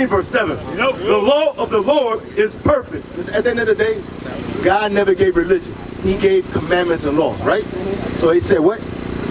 verse 7. The law of the Lord is perfect. Because at the end of the day, God never gave religion. He gave commandments and laws, right? So he said what?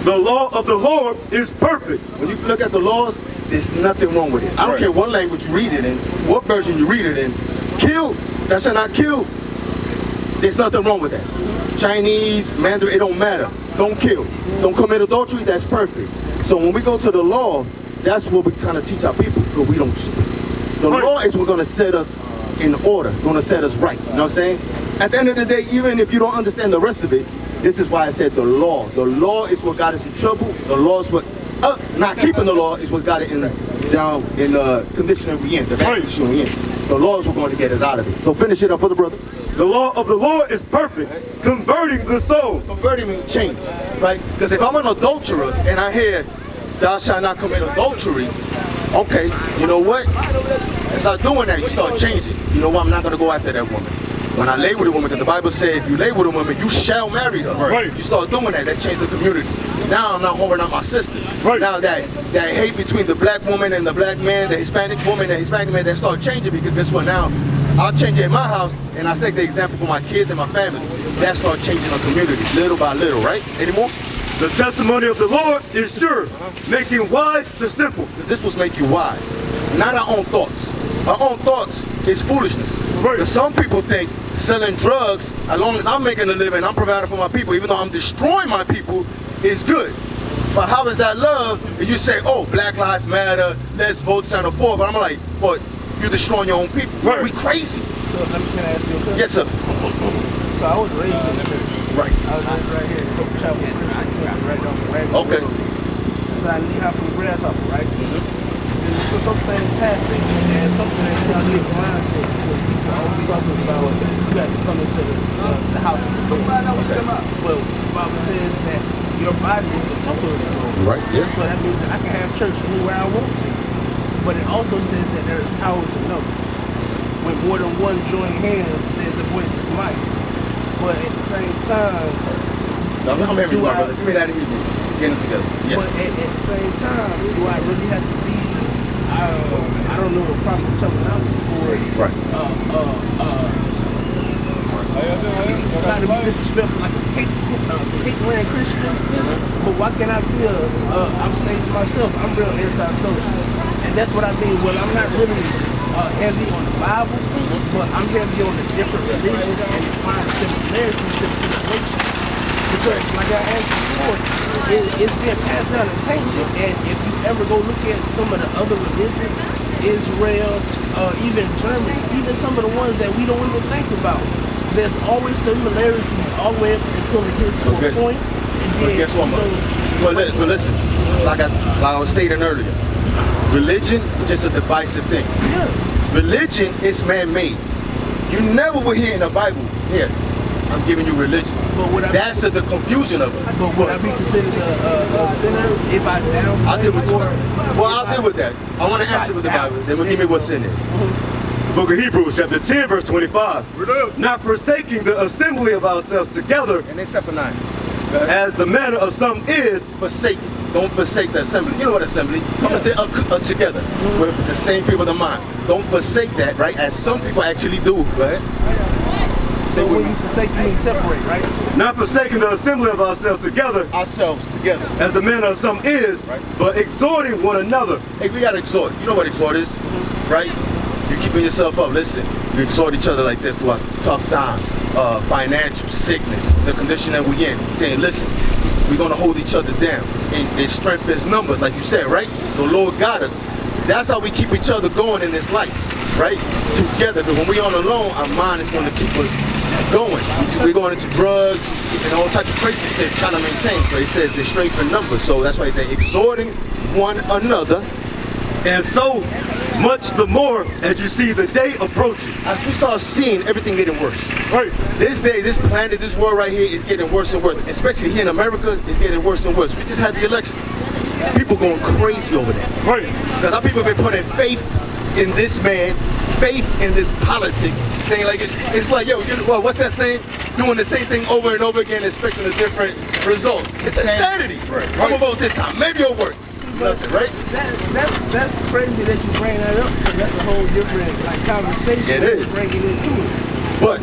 The law of the Lord is perfect. When you look at the laws, there's nothing wrong with it. I don't care what language you read it in, what version you read it in. Kill, that shall not kill. There's nothing wrong with that. Chinese, Mandarin, it don't matter. Don't kill. Don't commit adultery, that's perfect. So when we go to the law, that's what we kind of teach our people, because we don't keep it. The law is what's going to set us in order, going to set us right. You know what I'm saying? At the end of the day, even if you don't understand the rest of it, this is why I said the law. The law is what got us in trouble. The law is what us not keeping the law is what got it down in the condition that we in, the bad condition we in. The law is what's going to get us out of it. So finish it up for the brother. The law of the Lord is perfect, converting the soul. Converting means change, right? Because if I'm an adulterer and I hear, thou shalt not commit adultery, okay, you know what? And start doing that, you start changing. You know what? I'm not going to go after that woman. When I lay with a woman, because the Bible says if you lay with a woman, you shall marry her. Right. You start doing that, that changed the community. Now I'm not holding out my sisters. Right. Now that hate between the black woman and the black man, the Hispanic woman and the Hispanic man, that start changing, because guess what? Now I'll change it in my house, and I set the example for my kids and my family. That start changing our community, little by little, right? Any more? The testimony of the Lord is sure, making wise the simple. This will make you wise, not our own thoughts. Our own thoughts is foolishness. Right. Because some people think selling drugs, as long as I'm making a living, I'm providing for my people, even though I'm destroying my people, is good. But how is that love if you say, oh, Black Lives Matter, let's vote Channel 4, but I'm like, well, you're destroying your own people. Right. We crazy. So let me, can I ask you a question? Yes, sir. So I was raised in the church. Right. I was raised right here in Cook Chapel, right down the wagon. Okay. So I leave out from the grasshopper, right? So some things happen, and something that's in our nigga mindset. So people always talking about you got to come into the house of the Lord. Okay. Well, the Bible says that your body is the temple of the Lord. Right. Yeah. So that means that I can have church anywhere I want to. But it also says that there is powers in numbers. When more than one join hands, then the voice is mighty. But at the same time, I'm hearing you, my brother. Give me that Hebrew. Getting together. Yes. But at the same time, do I really have to be? I don't know the proper terminology for it. Right. Not to be disrespectful, like a cake-wearing Christian. But why can't I be I'm saying to myself, I'm real anti-social. And that's what I mean. Well, I'm not really heavy on the Bible, but I'm heavy on the different religions and find similarities to the situation. Because, like I asked before, it's being passed down and tainted. And if you ever go look at some of the other religions, Israel, even Germany, even some of the ones that we don't even think about, there's always similarities all the way up until it gets to a point. But guess what, But listen, like I was stating earlier, religion is just a divisive thing. Yeah. Religion is man-made. You never will hear in the Bible, here, I'm giving you religion. That's the confusion of us. But would I be considered a sinner if I down? I'll deal with Well, I'll deal with that. I want to answer with the Bible. Then we'll give me what sin is. The book of Hebrews, chapter 10, verse 25. Not forsaking the assembly of ourselves together. And then chapter 9. As the manner of some is forsaken. Don't forsake the assembly. You know what assembly? Coming together with the same people of mind. Don't forsake that, right? As some people actually do, right? So when you forsake, you mean separate, right? Not forsaking the assembly of ourselves together. As the manner of some is, right? But exhorting one another. Hey, we gotta exhort. You know what exhort is, right? You're keeping yourself up. Listen, you exhort each other like this throughout tough times, financial sickness, the condition that we're in. Saying, listen, we're gonna hold each other down. And there's strength, there's numbers, like you said, right? The Lord got us. That's how we keep each other going in this life, right? Together. But when we're on alone, our mind is gonna keep us going. We're going into drugs and all types of crazy stuff trying to maintain. But it says there's strength in numbers. So that's why he said exhorting one another. And so much the more as you see the day approaching. As we start seeing everything getting worse. Right. This day, this planet, this world right here is getting worse and worse. Especially here in America, it's getting worse and worse. We just had the election. People going crazy over that. Right. Because our people have been putting faith in this man, faith in this politics, saying like it's like, yo, well, what's that saying? Doing the same thing over and over again, expecting a different result. It's insanity. Right. I'm gonna vote this time. Maybe it'll work. nothing, right? That's crazy that you bring that up, because that's a whole different like conversation. It is. Bringing it into it. But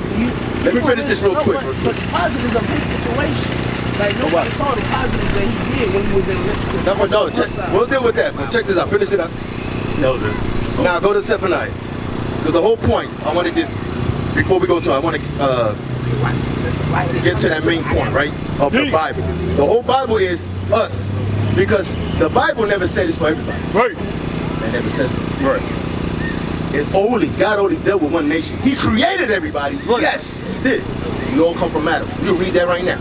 let me finish this real quick. But the positives of his situation, like nobody saw the positives that he did when he was in the No, check. We'll deal with that. But check this out. Finish it up. That was it. Now go to Zephaniah. Because the whole point, I want to just, before we go to, I want to get to that main point, right, of the Bible. The whole Bible is us, because the Bible never said it's for everybody. Right. It never says that. Right. It's only, God only dealt with one nation. He created everybody. Yes, he did. We all come from Adam. You read that right now.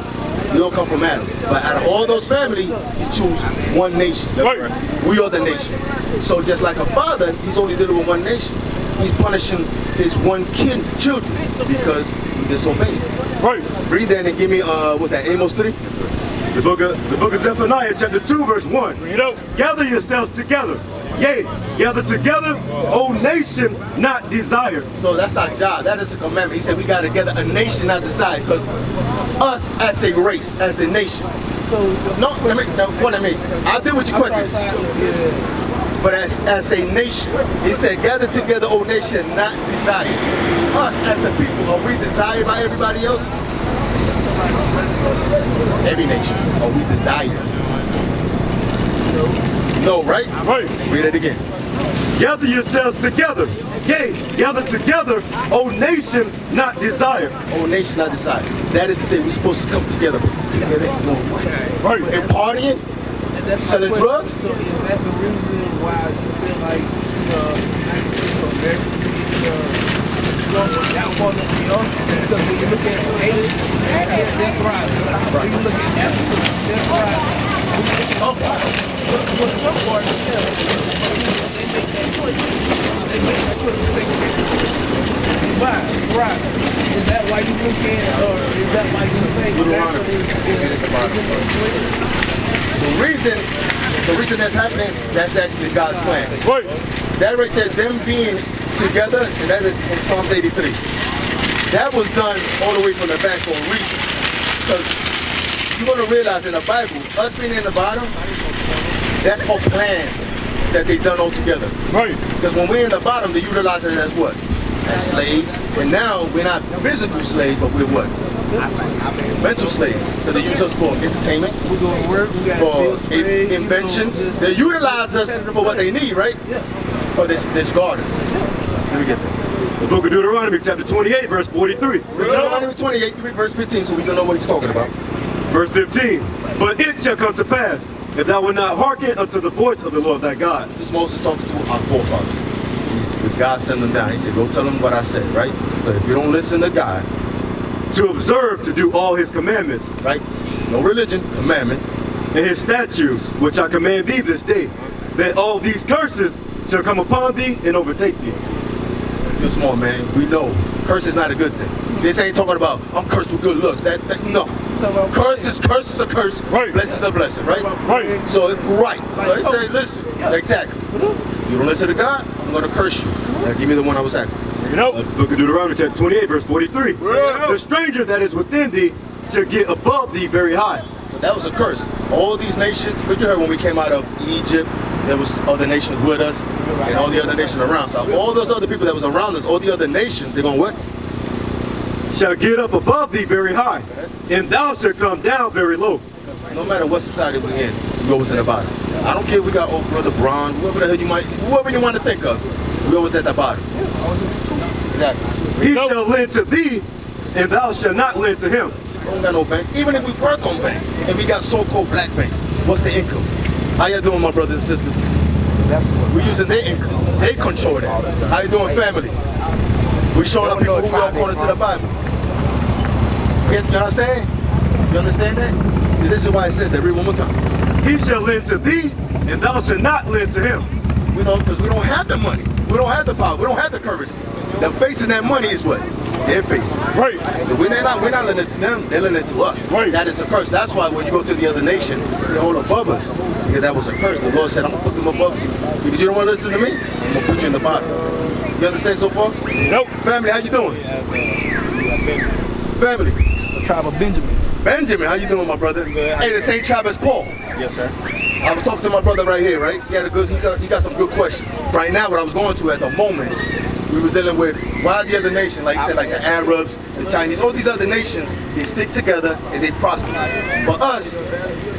We all come from Adam. But out of all those families, he chose one nation. Right. We are the nation. So just like a father, he's only dealing with one nation. He's punishing his one children because he disobeyed. Right. Read that and give me what's that, Amos 3? The book of Zephaniah, chapter 2, verse 1. Read out. Gather yourselves together. Yea, gather together, O nation not desired. So that's our job. That is a commandment. He said we got to gather a nation not desired, because us as a race, as a nation. So What I mean, I'll deal with your question. But as a nation, he said, gather together, O nation, not desired. Us as a people, are we desired by everybody else? Every nation, are we desired? No, right? Right. Read it again. Gather yourselves together. Yea, gather together, O nation not desired. O nation not desired. That is the thing. We're supposed to come together. Together doing what? Right. And partying? And that's Selling my drugs? So is that the reason why you feel like downfall of the earth? Because when you look at Asia, that's right. When you look at Africa, that's right. Some part of the they make that choice. They make that choice to take it. Right. Is that why you look at, or is that why you say the reason that's happening, that's actually God's plan. Right. That right there, them being together, and that is in Psalms 83. That was done all the way from the back for a reason. Because you're going to realize in the Bible, us being in the bottom, that's a plan that they done all together. Right. Because when we're in the bottom, they utilize it as what? As slaves. And now we're not physical slaves, but we're what? Mental slaves. So they use us for entertainment, we're going to work, we got for inventions. They utilize us for what they need, right? Yeah. But they guard us. Let me get that. The book of Deuteronomy, chapter 28, verse 43. Deuteronomy 28, give me verse 15 so we can know what he's talking about. Verse 15. But it shall come to pass, if thou wilt not hearken unto the voice of the Lord thy God. This is Moses talking to our forefathers. When God sent them down, he said, go tell them what I said, right? So if you don't listen to God, To observe to do all his commandments, right? No religion, commandments. and his statutes, which I command thee this day, that all these curses shall come upon thee and overtake thee. You're small, man. We know. Curse is not a good thing. This ain't talking about, I'm cursed with good looks. No. Curse is a curse. Right. Blessing is a blessing, right? Right. So it's right. So they say, listen. Exactly. You don't listen to God, I'm going to curse you. Now give me the one I was asking. You know, book of Deuteronomy chapter 28, verse 43. The stranger that is within thee shall get above thee very high. So that was a curse. All these nations, but you heard when we came out of Egypt, there was other nations with us and all the other nations around. So all those other people that was around us, all the other nations, they're going what? Shall get up above thee very high, and thou shalt come down very low. No matter what society we're in, we always in the bottom. I don't care if we got old brother Braun, whoever the hell whoever you want to think of, we always at the bottom. Exactly. He shall lend to thee, and thou shalt not lend to him. We don't got no banks. Even if we work on banks, and we got so-called black banks, what's the income? How you doing, my brothers and sisters? We're using their income. They control that. How you doing, family? We're showing up people who are according to the Bible. You understand? You understand that? See, this is why it says that. Read one more time. He shall lend to thee, and thou shalt not lend to him. You know, because we don't have the money. We don't have the power. We don't have the currency. The facing that money is what? Their faces. Right. So we're not lending to them, they're lending to us. Right. That is a curse. That's why when you go to the other nation, they hold above us. Because that was a curse. The Lord said, I'm going to put them above you. Because you don't want to listen to me, I'm going to put you in the bottom. You understand so far? Nope. Family, how you doing? Family. The tribe of Benjamin. Benjamin, how you doing, my brother? Hey, the same tribe as Paul. Yes, sir. I was talking to my brother right here, right? He got some good questions. Right now, what I was going to at the moment, we were dealing with why the other nation, like you said, like the Arabs, the Chinese, all these other nations, they stick together and they prosper. But us,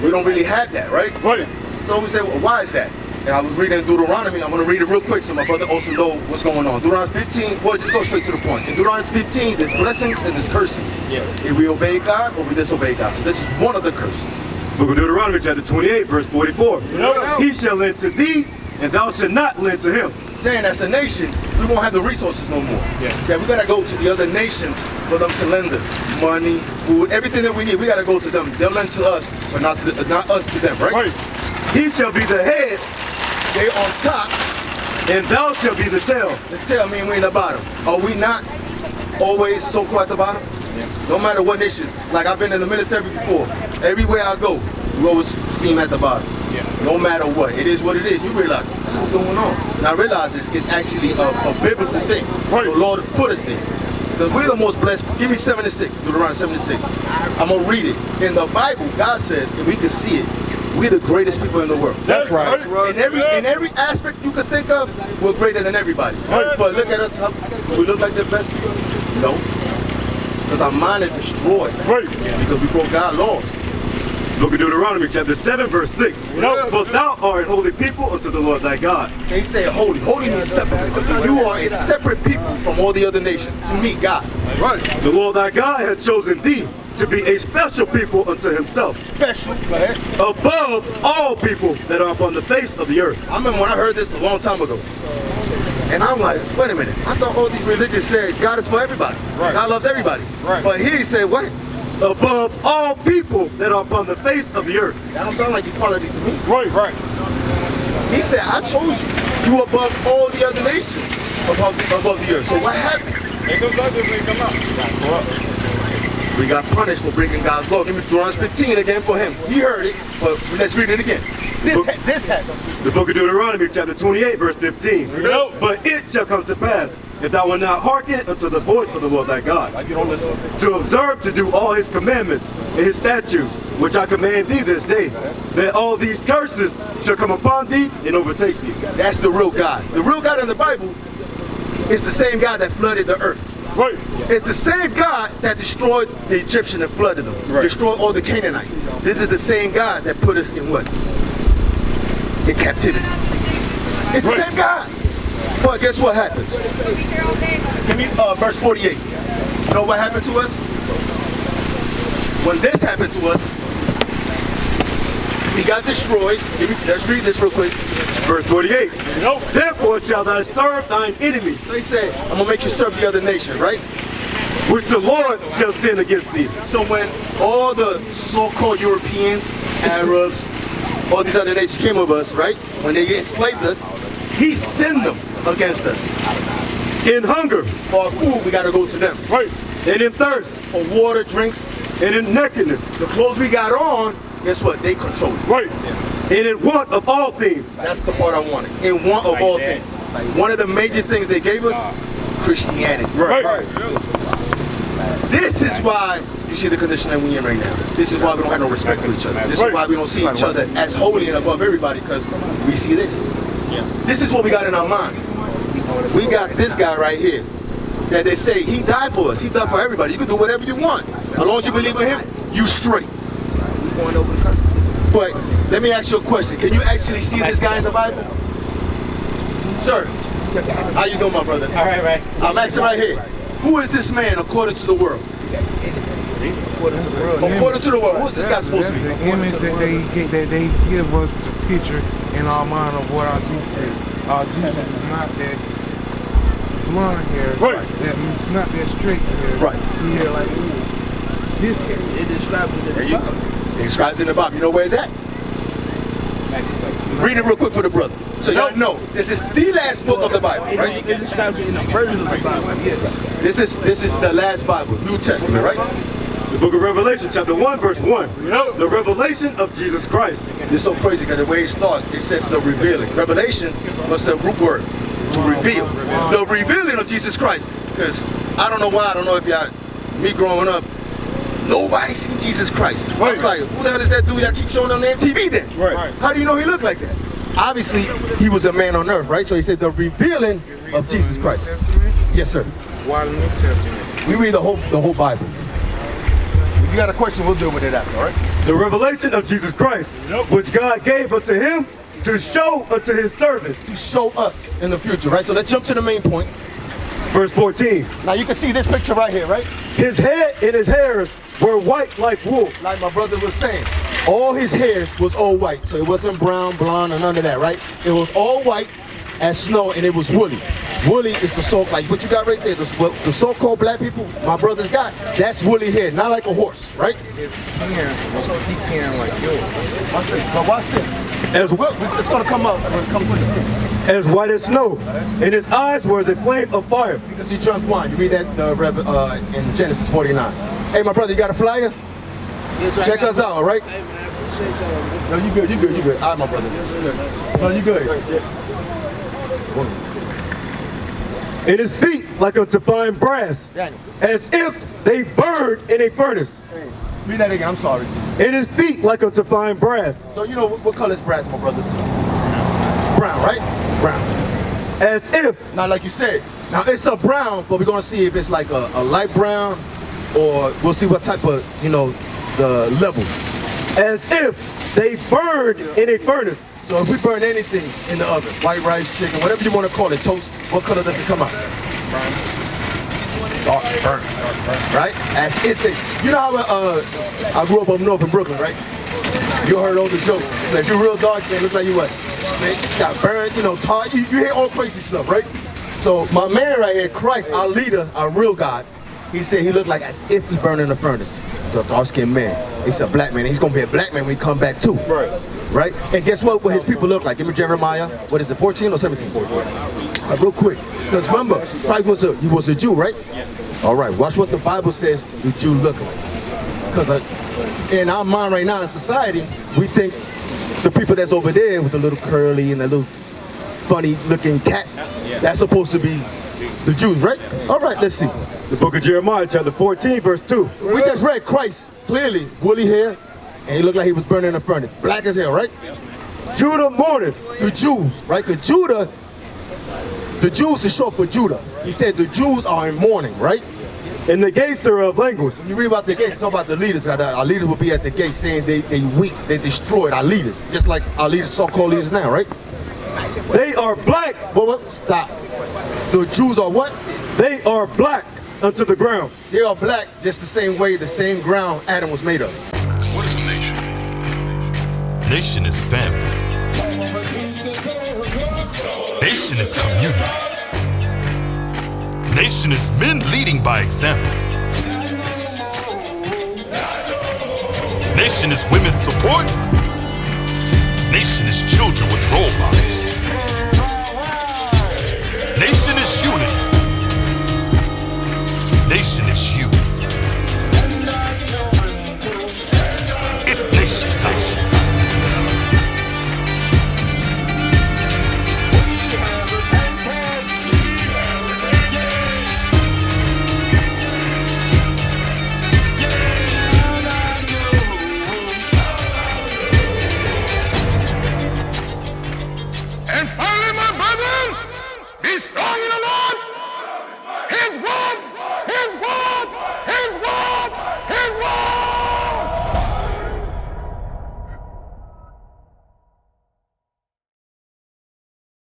we don't really have that, right? Right. So we say, well, why is that? And I was reading Deuteronomy. I'm going to read it real quick so my brother also know what's going on. Deuteronomy 15, well, just go straight to the point. In Deuteronomy 15, there's blessings and there's curses. Yeah. If we obey God or we disobey God. So this is one of the curses. Book of Deuteronomy chapter 28, verse 44. Yep. He shall lend to thee, and thou shalt not lend to him. Saying as a nation, we won't have the resources no more. Yeah. That we gotta go to the other nations for them to lend us money, food, everything that we need. We gotta go to them. They'll lend to us, but not us to them, right? Right. He shall be the head, They on top, and thou shalt be the tail. the tail mean we in the bottom. Are we not always so-called at the bottom? Yeah. No matter what nation. Like I've been in the military before. Everywhere I go, we always seem at the bottom. Yeah. No matter what. It is what it is. You realize what's going on. And I realize it's actually a biblical thing. Right. The Lord put us there. Because we're the most blessed. Give me 76, Deuteronomy 76. I'm going to read it. In the Bible, God says, and we can see it, we're the greatest people in the world. That's right. In every aspect you could think of, we're greater than everybody. Right. But look at us, do we look like the best people? No. Because our mind is destroyed. Right. Because we broke God's laws. Book of Deuteronomy chapter 7, verse 6. Yep. For thou art a holy people unto the Lord thy God. They say holy. Holy means separate. You are a separate people from all the other nations. To me, God. Right. The Lord thy God hath chosen thee to be a special people unto himself, Special. Go ahead. above all people that are upon the face of the earth. I remember when I heard this a long time ago. And I'm like, wait a minute. I thought all these religions said God is for everybody. Right. God loves everybody. Right. But here he said what? Above all people that are upon the face of the earth. That don't sound like equality to me. Right. Right. He said, I chose you. You above all the other nations above the earth. So what happened? We got punished for breaking God's law. Give me Deuteronomy 15 again for him. He heard it, but let's read it again. This happened. The book of Deuteronomy chapter 28 verse 15. Yep. But it shall come to pass, if thou wilt not hearken unto the voice of the Lord thy God, Like you don't listen. to observe to do all his commandments and his statutes, which I command thee this day, that all these curses shall come upon thee and overtake thee. That's the real God. The real God in the Bible is the same God that flooded the earth. Right. It's the same God that destroyed the Egyptians and flooded them. Right. Destroyed all the Canaanites. This is the same God that put us in what? In captivity. It's the same God. But guess what happens? Give me verse 48. You know what happened to us? When this happened to us, he got destroyed. Let's read this real quick. Verse 48. Nope. Therefore shalt thou serve thine enemies, So he said, I'm going to make you serve the other nation, right? which the Lord shall send against thee. So when all the so-called Europeans, Arabs, all these other nations came with us, right? When they enslaved us, he sent them against us. In hunger, For our food, we got to go to them. Right. and in thirst, For water, drinks, and in nakedness, the clothes we got on, guess what? They control it. Right. and in want of all things. That's the part I wanted. In want of all things. One of the major things they gave us, Christianity. Right. This is why you see the condition that we're in right now. This is why we don't have no respect for each other. This is why we don't see each other as holy and above everybody, because we see this. This is what we got in our mind. We got this guy right here that they say he died for us. He died for everybody. You can do whatever you want. As long as you believe in him, you straight. But let me ask you a question. Can you actually see this guy in the Bible? Sir, how you doing, my brother? All right. I'm asking right here. Who is this man according to the world? According to the world, who is this guy supposed to be? The image that they give us the picture in our mind of what our Jesus is. Our Jesus is not that blonde hair. Right. It's not that straight hair. Right. Yeah, like this hair. It describes it. There you go. It describes in the Bible. You know where it's at? Read it real quick for the brother. So y'all know, this is the last book of the Bible, right? It describes it in a version of the Bible. Yes. This is the last Bible, New Testament, right? The book of Revelation, chapter 1, verse 1. Yep. The revelation of Jesus Christ. It's so crazy because the way it starts, it says the revealing. Revelation was the root word, to reveal. The revealing of Jesus Christ. Because I don't know why, I don't know if y'all, me growing up, Nobody seen Jesus Christ. I was like, who the hell is that dude that keeps showing on the MTV then? Right. How do you know he looked like that? Obviously, he was a man on earth, right? So he said the revealing of Jesus Christ. Yes, sir. Why the New Testament? We read the whole Bible. If you got a question, we'll deal with it after, all right? The revelation of Jesus Christ, which God gave unto him to show unto his servant. To show us in the future, right? So let's jump to the main point. Verse 14. Now you can see this picture right here, right? His head and his hairs were white like wool. Like my brother was saying, all his hairs was all white. So it wasn't brown, blonde, or none of that, right? It was all white as snow, and it was woolly. Woolly is the like what you got right there, the so-called black people, my brothers got, that's woolly hair, not like a horse, right? His skin was pecan like yours. Watch this, but watch this. It's gonna come up when it comes to the skin. As white as snow, and his eyes were as a flame of fire. Because he drunk wine. You read that in Genesis 49. Hey, my brother, you got a flyer? Yes, sir, Check us out, all right? Hey, man, I appreciate y'all. No, you good. All right, my brother. You good. No, you good. And his feet like unto fine brass, as if they burned in a furnace. Read that again, I'm sorry. And his feet like unto fine brass. So you know what color is brass, my brothers? Brown, right? Brown. As if, Now, like you said, now it's a brown, but we're gonna see if it's like a light brown, or we'll see what type of, the level. as if they burned in a furnace. So if we burn anything in the oven, white rice, chicken, whatever you want to call it, toast, what color does it come out? Dark, burnt, right? As if they, you know how I grew up north in Brooklyn, right? You heard all the jokes. So if you're real dark, then it looks like you what? Man, got burned, tar. You hear all crazy stuff, right? So my man right here, Christ, our leader, our real God, he said he looked like as if he burned in the furnace. The dark-skinned man. He's a black man. He's gonna be a black man when he come back too. Right? And guess what his people look like? Give me Jeremiah, what is it, 14 or 17? Real quick. Because remember, Christ was a Jew, right? All right, watch what the Bible says the Jew look like. Because in our mind right now in society, we think the people that's over there with the little curly and the little funny looking cat, that's supposed to be the Jews, right? All right, let's see. The book of Jeremiah, chapter 14, verse 2. We just read Christ, clearly, woolly hair, and he looked like he was burning in a furnace. Black as hell, right? Judah mourneth. The Jews, right? Because Judah, the Jews is short for Judah. He said the Jews are in mourning, right? In the gates thereof languish. When you read about the gates, talk about the leaders. Our leaders will be at the gate saying they weak, they destroyed our leaders. Just like our leaders, so-called leaders now, right? They are black. What? Stop. The Jews are what? They are black unto the ground. They are black just the same way, the same ground Adam was made of. What is a nation? Nation is family. Nation is community. Nation is men leading by example. Nation is women's support. Nation is children with role models. Nation is unity. Nation is you.